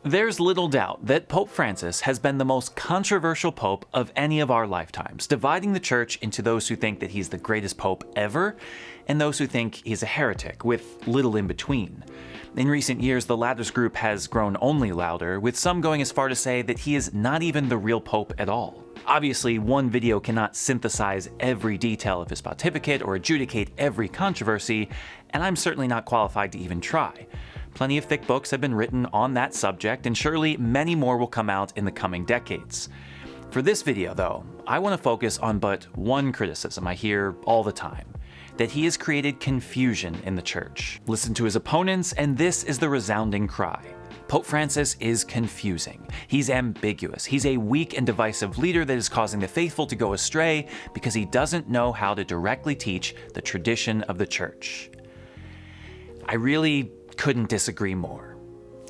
There's little doubt that Pope Francis has been the most controversial pope of any of our lifetimes, dividing the church into those who think that he's the greatest pope ever and those who think he's a heretic, with little in between. In recent years, the latter's group has grown only louder, with some going as far to say that he is not even the real pope at all. Obviously, one video cannot synthesize every detail of his pontificate or adjudicate every controversy, and I'm certainly not qualified to even try. Plenty of thick books have been written on that subject, and surely many more will come out in the coming decades. For this video, though, I want to focus on but one criticism I hear all the time: that he has created confusion in the church. Listen to his opponents, and this is the resounding cry. Pope Francis is confusing. He's ambiguous. He's a weak and divisive leader that is causing the faithful to go astray because he doesn't know how to directly teach the tradition of the church. I really couldn't disagree more.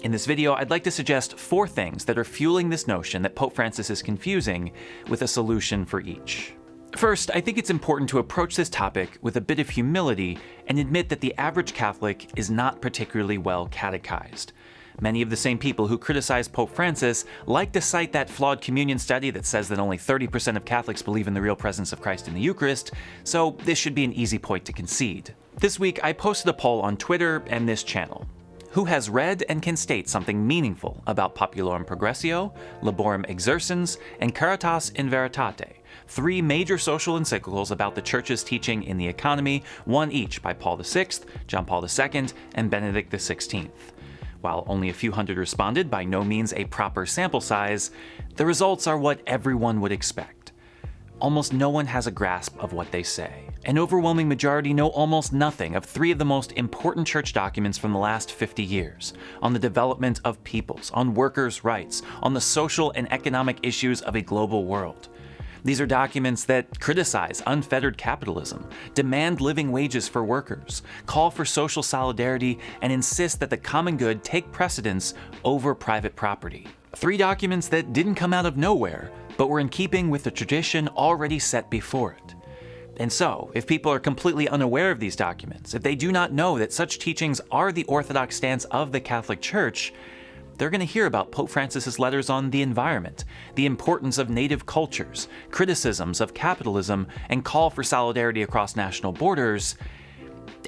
In this video, I'd like to suggest 4 things that are fueling this notion that Pope Francis is confusing, with a solution for each. First, I think it's important to approach this topic with a bit of humility and admit that the average Catholic is not particularly well catechized. Many of the same people who criticize Pope Francis like to cite that flawed communion study that says that only 30% of Catholics believe in the real presence of Christ in the Eucharist, so this should be an easy point to concede. This week, I posted a poll on Twitter and this channel. Who has read and can state something meaningful about Populorum Progressio, Laborem Exercens, and Caritas in Veritate, 3 major social encyclicals about the Church's teaching in the economy, one each by Paul VI, John Paul II, and Benedict XVI. While only a few hundred responded, by no means a proper sample size, the results are what everyone would expect. Almost no one has a grasp of what they say. An overwhelming majority know almost nothing of 3 of the most important church documents from the last 50 years, on the development of peoples, on workers' rights, on the social and economic issues of a global world. These are documents that criticize unfettered capitalism, demand living wages for workers, call for social solidarity, and insist that the common good take precedence over private property. 3 documents that didn't come out of nowhere, but were in keeping with the tradition already set before it. And so, if people are completely unaware of these documents, if they do not know that such teachings are the orthodox stance of the Catholic Church, they're going to hear about Pope Francis's letters on the environment, the importance of native cultures, criticisms of capitalism, and call for solidarity across national borders,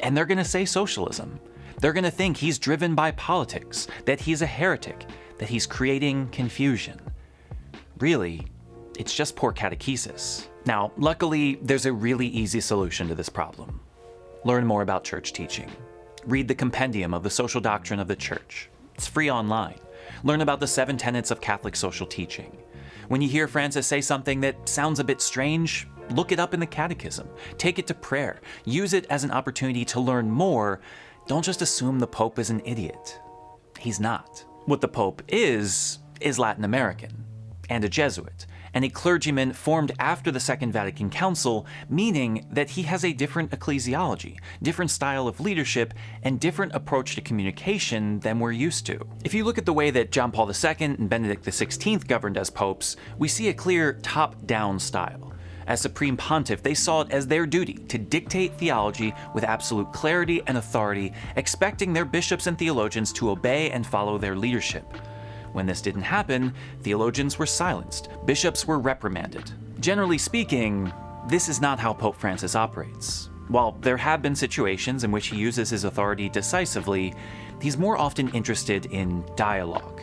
and they're going to say socialism. They're going to think he's driven by politics, that he's a heretic, that he's creating confusion. Really, it's just poor catechesis. Now, luckily, there's a really easy solution to this problem. Learn more about church teaching. Read the compendium of the social doctrine of the Church. It's free online. Learn about the 7 tenets of Catholic social teaching. When you hear Francis say something that sounds a bit strange, look it up in the Catechism. Take it to prayer. Use it as an opportunity to learn more. Don't just assume the Pope is an idiot. He's not. What the Pope is Latin American, and a Jesuit, and a clergyman formed after the Second Vatican Council, meaning that he has a different ecclesiology, different style of leadership, and different approach to communication than we're used to. If you look at the way that John Paul II and Benedict XVI governed as popes, we see a clear top-down style. As Supreme Pontiff, they saw it as their duty to dictate theology with absolute clarity and authority, expecting their bishops and theologians to obey and follow their leadership. When this didn't happen, theologians were silenced, bishops were reprimanded. Generally speaking, this is not how Pope Francis operates. While there have been situations in which he uses his authority decisively, he's more often interested in dialogue.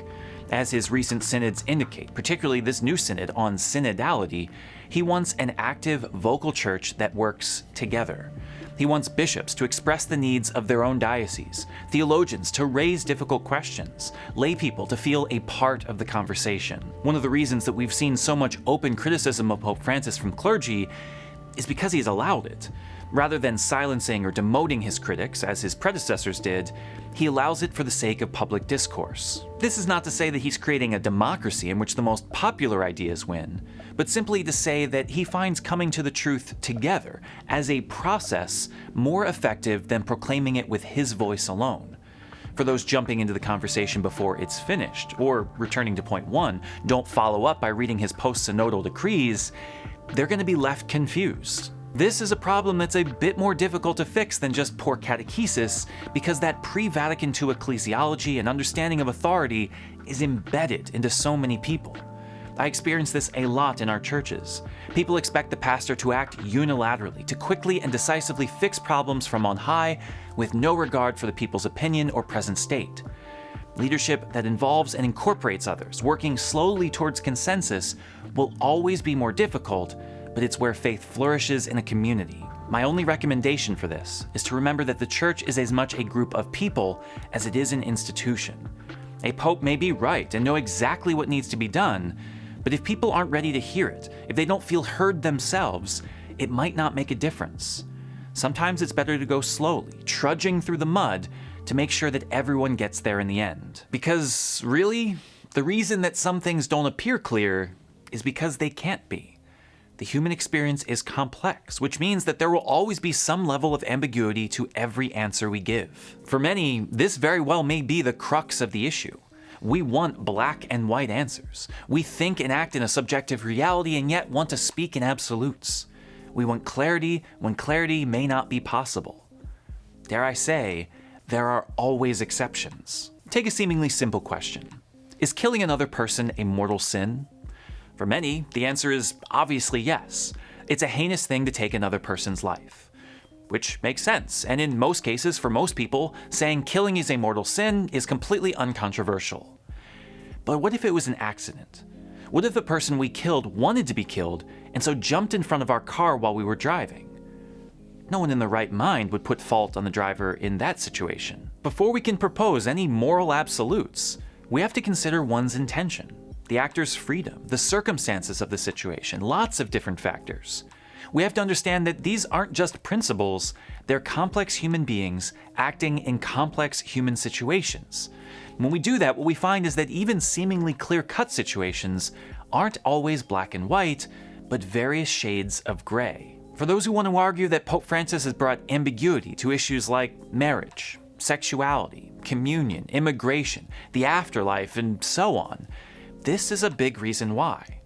As his recent synods indicate, particularly this new synod on synodality, he wants an active, vocal church that works together. He wants bishops to express the needs of their own diocese, theologians to raise difficult questions, lay people to feel a part of the conversation. One of the reasons that we've seen so much open criticism of Pope Francis from clergy is because he's allowed it. Rather than silencing or demoting his critics, as his predecessors did, he allows it for the sake of public discourse. This is not to say that he's creating a democracy in which the most popular ideas win, but simply to say that he finds coming to the truth together as a process more effective than proclaiming it with his voice alone. For those jumping into the conversation before it's finished, or returning to point 1, don't follow up by reading his post-synodal decrees, they're going to be left confused. This is a problem that's a bit more difficult to fix than just poor catechesis, because that pre-Vatican II ecclesiology and understanding of authority is embedded into so many people. I experience this a lot in our churches. People expect the pastor to act unilaterally, to quickly and decisively fix problems from on high, with no regard for the people's opinion or present state. Leadership that involves and incorporates others, working slowly towards consensus, will always be more difficult, but it's where faith flourishes in a community. My only recommendation for this is to remember that the church is as much a group of people as it is an institution. A pope may be right and know exactly what needs to be done, but if people aren't ready to hear it, if they don't feel heard themselves, it might not make a difference. Sometimes it's better to go slowly, trudging through the mud, to make sure that everyone gets there in the end. Because, really, the reason that some things don't appear clear is because they can't be. The human experience is complex, which means that there will always be some level of ambiguity to every answer we give. For many, this very well may be the crux of the issue. We want black and white answers. We think and act in a subjective reality and yet want to speak in absolutes. We want clarity when clarity may not be possible. Dare I say, there are always exceptions. Take a seemingly simple question. Is killing another person a mortal sin? For many, the answer is obviously yes. It's a heinous thing to take another person's life. Which makes sense, and in most cases, for most people, saying killing is a mortal sin is completely uncontroversial. But what if it was an accident? What if the person we killed wanted to be killed, and so jumped in front of our car while we were driving? No one in their right mind would put fault on the driver in that situation. Before we can propose any moral absolutes, we have to consider one's intention, the actor's freedom, the circumstances of the situation, lots of different factors. We have to understand that these aren't just principles, they're complex human beings acting in complex human situations. When we do that, what we find is that even seemingly clear-cut situations aren't always black and white, but various shades of gray. For those who want to argue that Pope Francis has brought ambiguity to issues like marriage, sexuality, communion, immigration, the afterlife, and so on, this is a big reason why.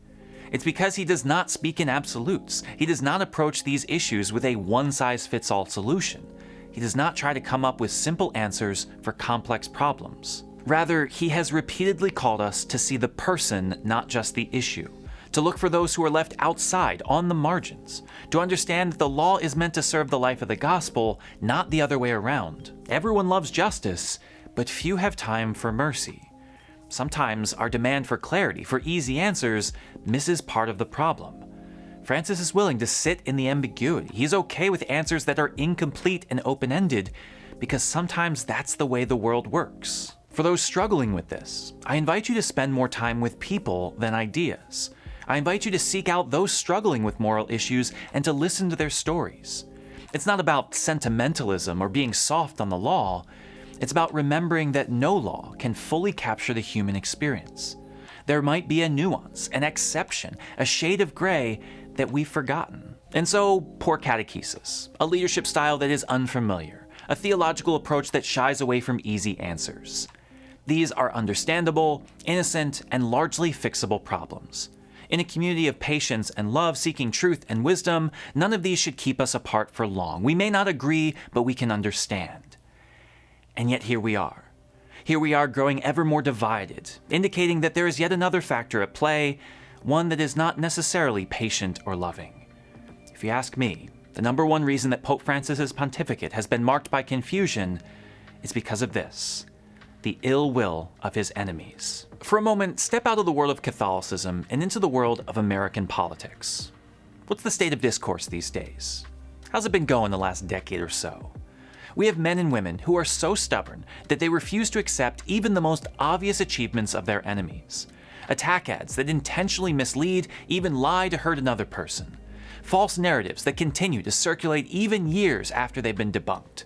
It's because he does not speak in absolutes. He does not approach these issues with a one-size-fits-all solution. He does not try to come up with simple answers for complex problems. Rather, he has repeatedly called us to see the person, not just the issue, to look for those who are left outside, on the margins, to understand that the law is meant to serve the life of the gospel, not the other way around. Everyone loves justice, but few have time for mercy. Sometimes our demand for clarity, for easy answers, misses part of the problem. Francis is willing to sit in the ambiguity. He's okay with answers that are incomplete and open-ended, because sometimes that's the way the world works. For those struggling with this, I invite you to spend more time with people than ideas. I invite you to seek out those struggling with moral issues and to listen to their stories. It's not about sentimentalism or being soft on the law. It's about remembering that no law can fully capture the human experience. There might be a nuance, an exception, a shade of gray that we've forgotten. And so, poor catechesis, a leadership style that is unfamiliar, a theological approach that shies away from easy answers. These are understandable, innocent, and largely fixable problems. In a community of patience and love seeking truth and wisdom, none of these should keep us apart for long. We may not agree, but we can understand. And yet here we are. Here we are growing ever more divided, indicating that there is yet another factor at play, one that is not necessarily patient or loving. If you ask me, the number one reason that Pope Francis's pontificate has been marked by confusion is because of this: the ill will of his enemies. For a moment, step out of the world of Catholicism and into the world of American politics. What's the state of discourse these days? How's it been going the last decade or so? We have men and women who are so stubborn that they refuse to accept even the most obvious achievements of their enemies. Attack ads that intentionally mislead, even lie to hurt another person. False narratives that continue to circulate even years after they've been debunked.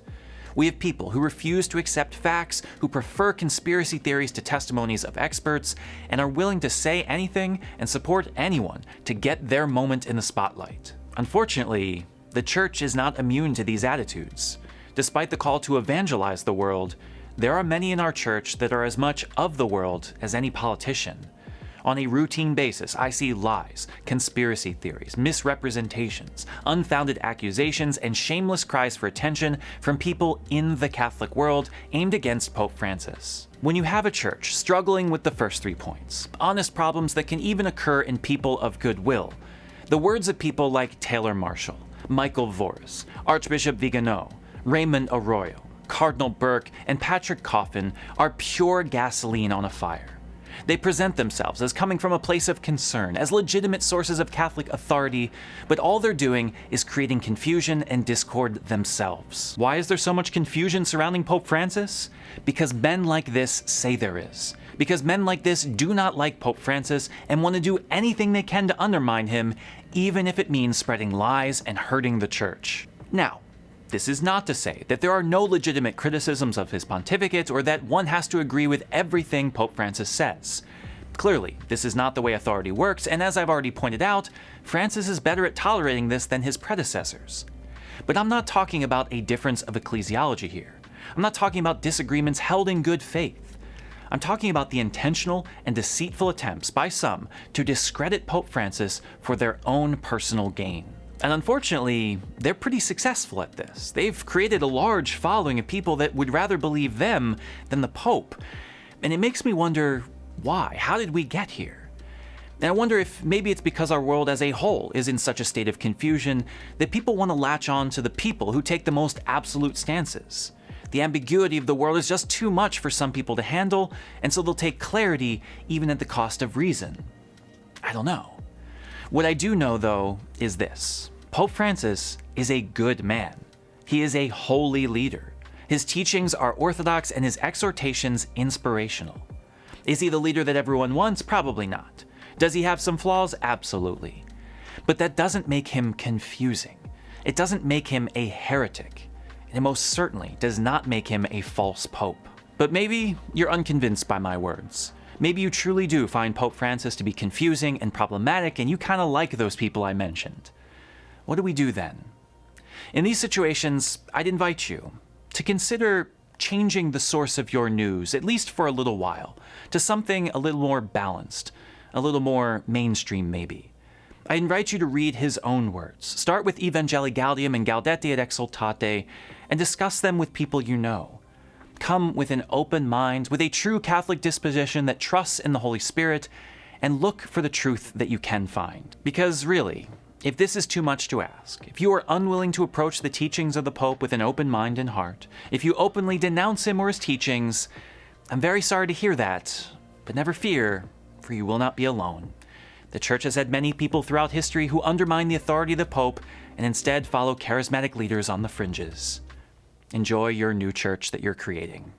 We have people who refuse to accept facts, who prefer conspiracy theories to testimonies of experts, and are willing to say anything and support anyone to get their moment in the spotlight. Unfortunately, the Church is not immune to these attitudes. Despite the call to evangelize the world, there are many in our church that are as much of the world as any politician. On a routine basis, I see lies, conspiracy theories, misrepresentations, unfounded accusations, and shameless cries for attention from people in the Catholic world aimed against Pope Francis. When you have a church struggling with the first 3 points, honest problems that can even occur in people of goodwill, the words of people like Taylor Marshall, Michael Voris, Archbishop Vigano, Raymond Arroyo, Cardinal Burke, and Patrick Coffin are pure gasoline on a fire. They present themselves as coming from a place of concern, as legitimate sources of Catholic authority, but all they're doing is creating confusion and discord themselves. Why is there so much confusion surrounding Pope Francis? Because men like this say there is. Because men like this do not like Pope Francis and want to do anything they can to undermine him, even if it means spreading lies and hurting the Church. Now, this is not to say that there are no legitimate criticisms of his pontificate or that one has to agree with everything Pope Francis says. Clearly, this is not the way authority works, and as I've already pointed out, Francis is better at tolerating this than his predecessors. But I'm not talking about a difference of ecclesiology here. I'm not talking about disagreements held in good faith. I'm talking about the intentional and deceitful attempts by some to discredit Pope Francis for their own personal gain. And unfortunately, they're pretty successful at this. They've created a large following of people that would rather believe them than the Pope. And it makes me wonder, why? How did we get here? And I wonder if maybe it's because our world as a whole is in such a state of confusion that people want to latch on to the people who take the most absolute stances. The ambiguity of the world is just too much for some people to handle, and so they'll take clarity even at the cost of reason. I don't know. What I do know, though, is this. Pope Francis is a good man. He is a holy leader. His teachings are orthodox and his exhortations inspirational. Is he the leader that everyone wants? Probably not. Does he have some flaws? Absolutely. But that doesn't make him confusing. It doesn't make him a heretic. And it most certainly does not make him a false pope. But maybe you're unconvinced by my words. Maybe you truly do find Pope Francis to be confusing and problematic, and you kind of like those people I mentioned. What do we do then? In these situations, I'd invite you to consider changing the source of your news, at least for a little while, to something a little more balanced, a little more mainstream maybe. I invite you to read his own words. Start with Evangelii Gaudium and Gaudete et Exsultate, and discuss them with people you know. Come with an open mind, with a true Catholic disposition that trusts in the Holy Spirit, and look for the truth that you can find. Because really, if this is too much to ask, if you are unwilling to approach the teachings of the Pope with an open mind and heart, if you openly denounce him or his teachings, I'm very sorry to hear that, but never fear, for you will not be alone. The Church has had many people throughout history who undermine the authority of the Pope and instead follow charismatic leaders on the fringes. Enjoy your new church that you're creating.